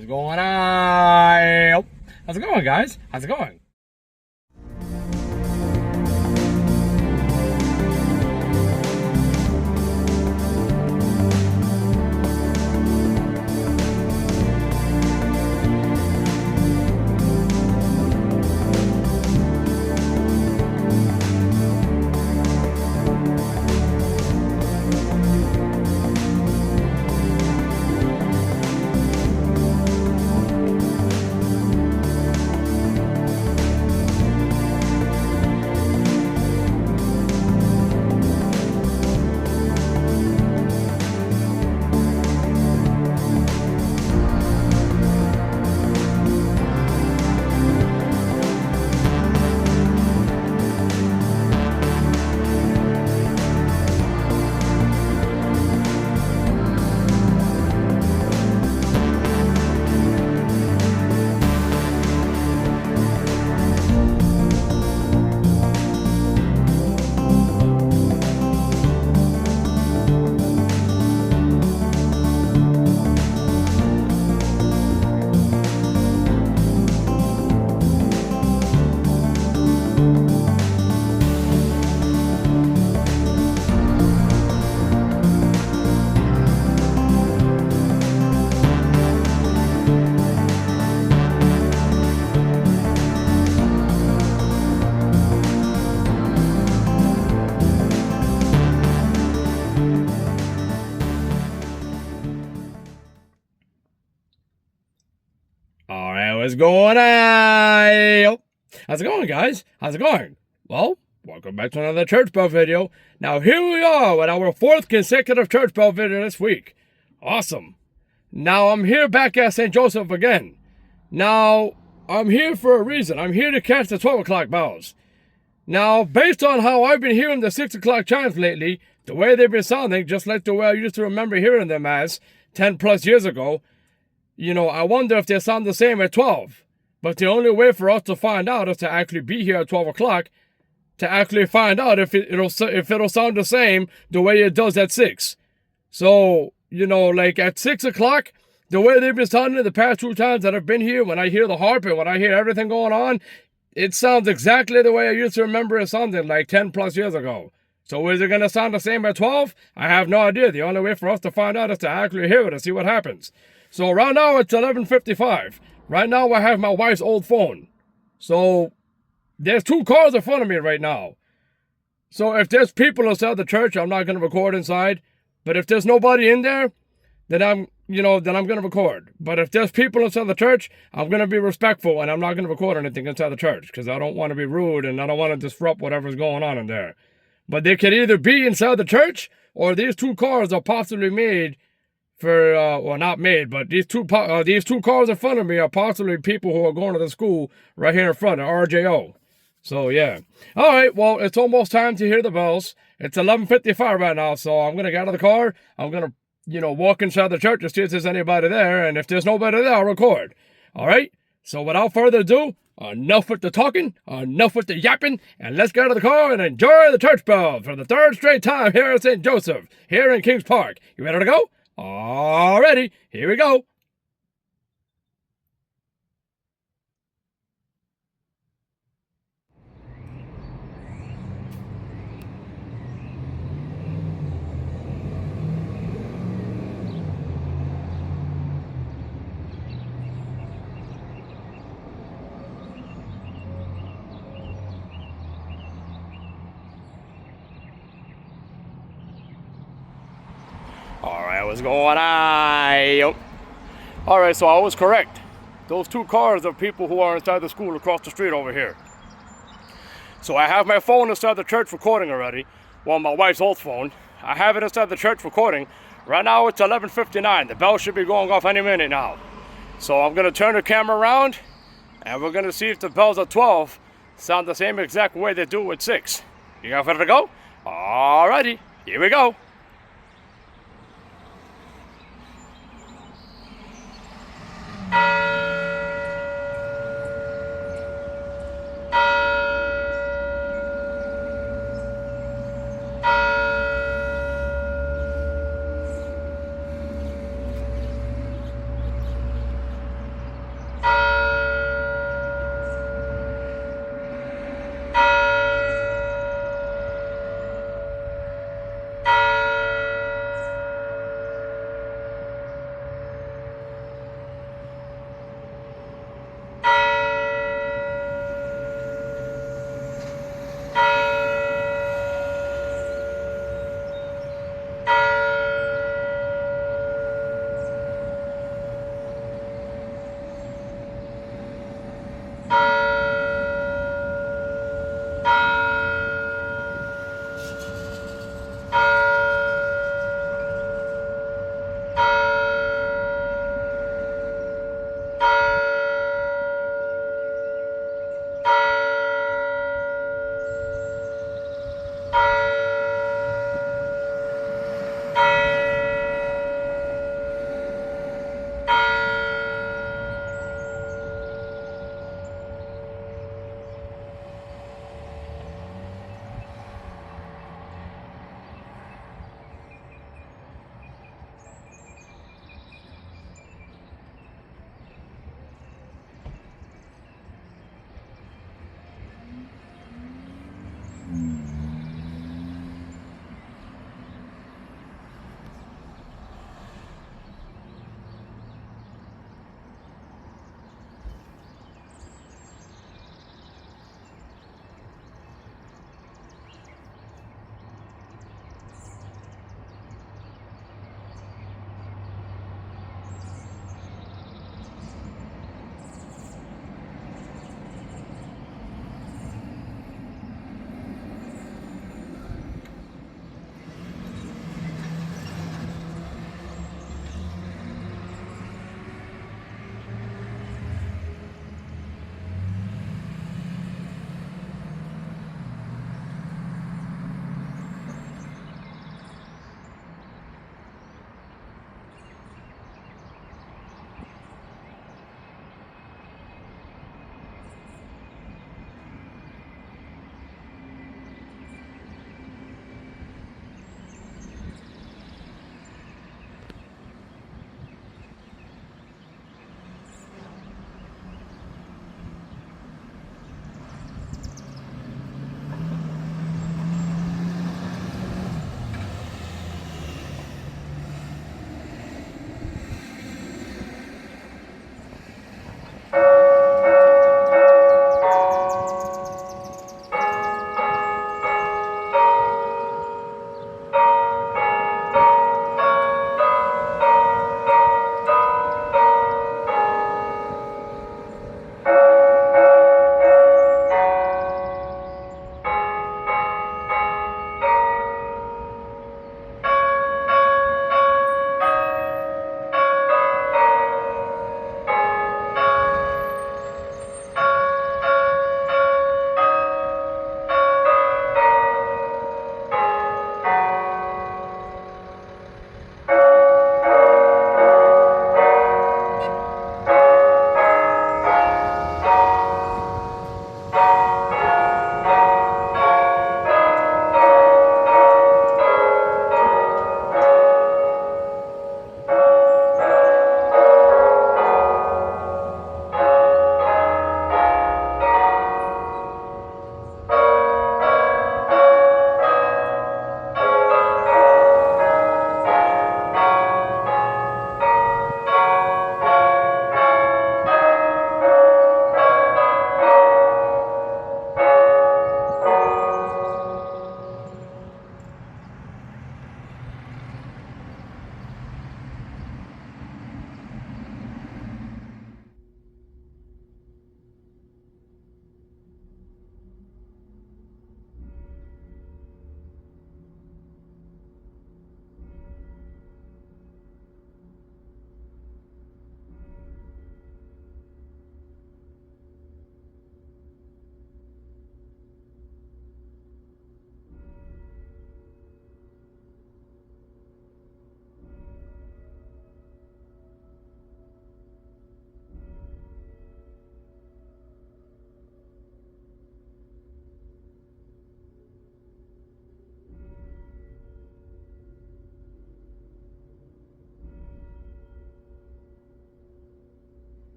What's going on? How's it going, guys? How's it going? What's going on? How's it going, guys? How's it going? Well, welcome back to another church bell video. Now, here we are with our 4th consecutive church bell video this week. Awesome. Now, I'm here back at St. Joseph again. Now, I'm here for a reason. I'm here to catch the 12 o'clock bells. Now, based on how I've been hearing the 6 o'clock chimes lately, the way they've been sounding, just like the way I used to remember hearing them as 10 plus years ago, you know, I wonder if they sound the same at 12. But the only way for us to find out is to actually be here at 12 o'clock to actually find out if it'll sound the same the way it does at 6. So, you know, like at 6 o'clock, the way they've been sounding the past 2 times that I've been here, when I hear the harp and when I hear everything going on, it sounds exactly the way I used to remember it sounding like 10 plus years ago. So is it going to sound the same at 12? I have no idea. The only way for us to find out is to actually hear it and see what happens. So right now it's 11:55. Right now I have my wife's old phone. So there's 2 cars in front of me right now. So if there's people inside the church, I'm not going to record inside. But if there's nobody in there, then I'm going to record. But if there's people inside the church, I'm going to be respectful and I'm not going to record anything inside the church because I don't want to be rude and I don't want to disrupt whatever's going on in there. But they could either be inside the church or these 2 cars are possibly made for, well, not made, but these two cars in front of me are possibly people who are going to the school right here in front of RJO. So, yeah. All right, well, it's almost time to hear the bells. It's 11:55 right now, so I'm going to get out of the car. I'm going to, walk inside the church to see if there's anybody there, and if there's nobody there, I'll record. All right? So, without further ado, enough with the talking, enough with the yapping, and let's get out of the car and enjoy the church bells for the 3rd straight time here at St. Joseph, here in Kings Park. You ready to go? Alrighty, here we go. Alright, what's going on? Alright, so I was correct. Those 2 cars are people who are inside the school across the street over here. So I have my phone inside the church recording already. Well, my wife's old phone. I have it inside the church recording. Right now it's 11:59. The bell should be going off any minute now. So I'm going to turn the camera around and we're going to see if the bells at 12 sound the same exact way they do at 6. You guys ready to go? Alrighty, here we go.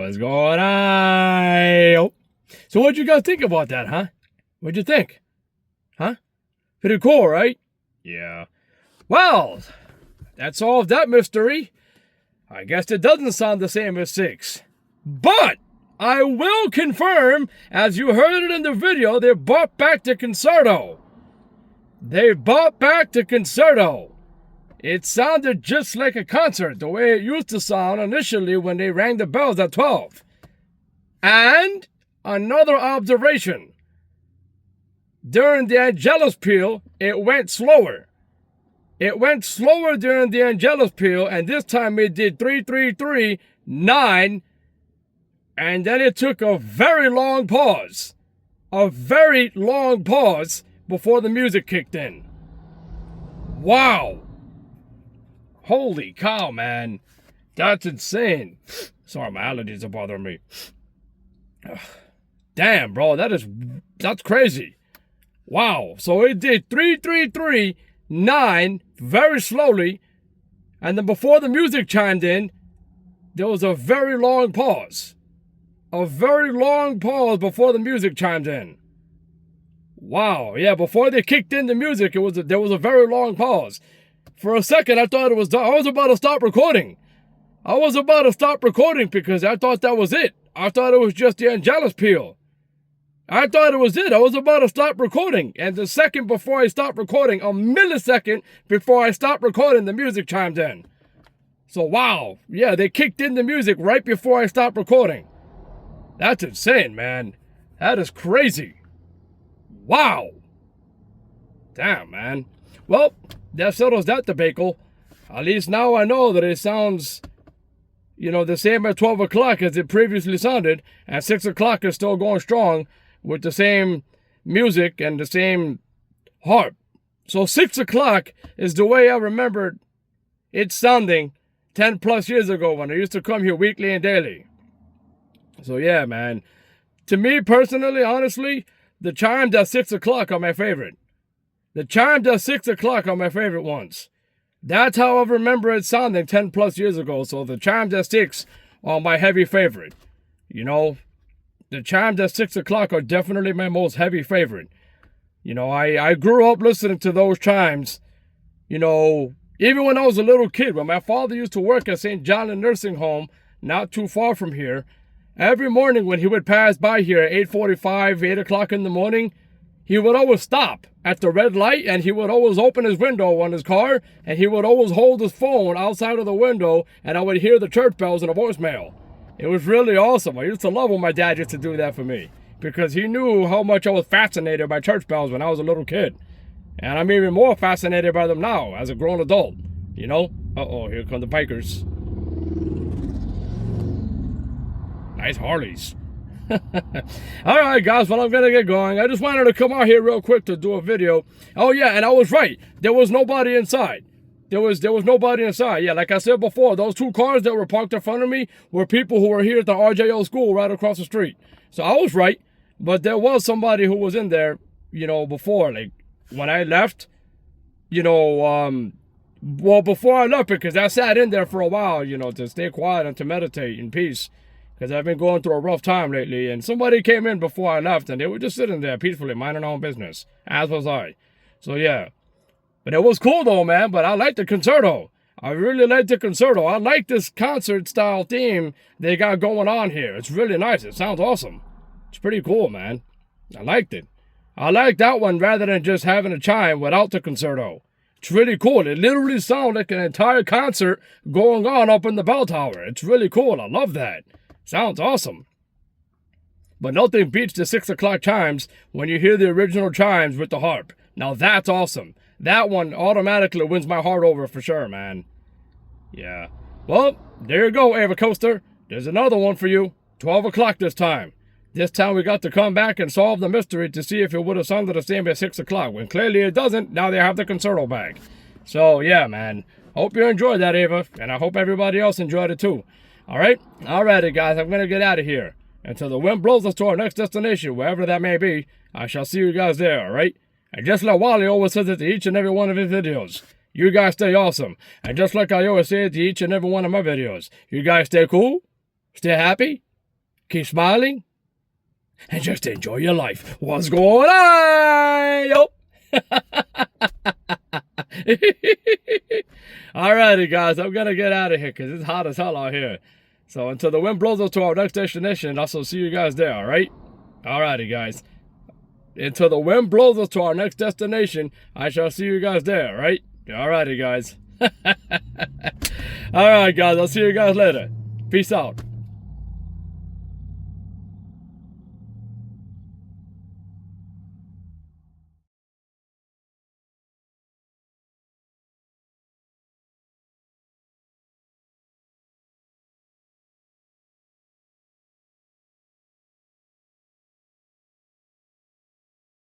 What's going on? So what'd you guys think about that, huh? What'd you think? Huh? Pretty cool, right? Yeah. Well, that solved that mystery. I guess it doesn't sound the same as 6. But I will confirm, as you heard it in the video, they brought back the concerto. They brought back the concerto. It sounded just like a concert, the way it used to sound initially when they rang the bells at 12. And another observation. During the Angelus peal, it went slower. It went slower during the Angelus peal, and this time it did 3-3-3, 9, and then it took a very long pause. A very long pause before the music kicked in. Wow. Holy cow, man. That's insane. Sorry, my allergies are bothering me. Ugh. Damn, bro, that's crazy. Wow. So it did 3-3-3, 9, very slowly, and then before the music chimed in, there was a very long pause. A very long pause before the music chimed in. Wow, yeah, before they kicked in the music, there was a very long pause. For a second, I thought it was done. I was about to stop recording. I was about to stop recording because I thought that was it. I thought it was just the Angelus peal. I thought it was it. I was about to stop recording. And the second before I stopped recording, a millisecond before I stopped recording, the music chimed in. So, wow. Yeah, they kicked in the music right before I stopped recording. That's insane, man. That is crazy. Wow. Damn, man. Well, that settles that debacle. At least now I know that it sounds, the same at 12 o'clock as it previously sounded. And 6 o'clock is still going strong with the same music and the same harp. So 6 o'clock is the way I remembered it sounding 10 plus years ago when I used to come here weekly and daily. So yeah, man. To me personally, honestly, the chimes at 6 o'clock are my favorite. The chimes at 6 o'clock are my favorite ones. That's how I remember it sounding 10 plus years ago. So the chimes at 6 are my heavy favorite. The chimes at 6 o'clock are definitely my most heavy favorite. I grew up listening to those chimes, even when I was a little kid. When my father used to work at St. John Nursing Home, not too far from here, every morning when he would pass by here at 8:45, 8 o'clock in the morning, he would always stop at the red light and he would always open his window on his car and he would always hold his phone outside of the window and I would hear the church bells in a voicemail. It was really awesome. I used to love when my dad used to do that for me because he knew how much I was fascinated by church bells when I was a little kid. And I'm even more fascinated by them now as a grown adult. Uh-oh, here come the bikers. Nice Harleys. All right, guys, well, I'm going to get going. I just wanted to come out here real quick to do a video. Oh, yeah, and I was right. There was nobody inside. There was nobody inside. Yeah, like I said before, those 2 cars that were parked in front of me were people who were here at the RJO school right across the street. So I was right, but there was somebody who was in there, before. Like, when I left, well, before I left, because I sat in there for a while, to stay quiet and to meditate in peace. Because I've been going through a rough time lately, and somebody came in before I left, and they were just sitting there peacefully, minding their own business, as was I. So, yeah. But it was cool, though, man, but I like the concerto. I really like the concerto. I like this concert-style theme they got going on here. It's really nice. It sounds awesome. It's pretty cool, man. I liked it. I like that one rather than just having a chime without the concerto. It's really cool. It literally sounds like an entire concert going on up in the bell tower. It's really cool. I love that. Sounds awesome. But nothing beats the 6 o'clock chimes when you hear the original chimes with the harp. Now that's awesome. That one automatically wins my heart over for sure, man. Yeah. Well, there you go, Ava Coaster. There's another one for you. 12 o'clock this time. This time we got to come back and solve the mystery to see if it would have sounded the same at 6 o'clock. When clearly it doesn't, now they have the concerto back. So, yeah, man. Hope you enjoyed that, Ava. And I hope everybody else enjoyed it, too. All right? Alrighty, guys. I'm going to get out of here. Until the wind blows us to our next destination, wherever that may be, I shall see you guys there, all right? And just like Wally always says it to each and every one of his videos, you guys stay awesome. And just like I always say it to each and every one of my videos, you guys stay cool, stay happy, keep smiling, and just enjoy your life. What's going on, yo? Alrighty, guys, I'm gonna get out of here because it's hot as hell out here. So until the wind blows us to our next destination, I'll see you guys there, alright? Alrighty, guys. Until the wind blows us to our next destination, I shall see you guys there, alright? Alrighty, guys. Alright, guys, I'll see you guys later. Peace out.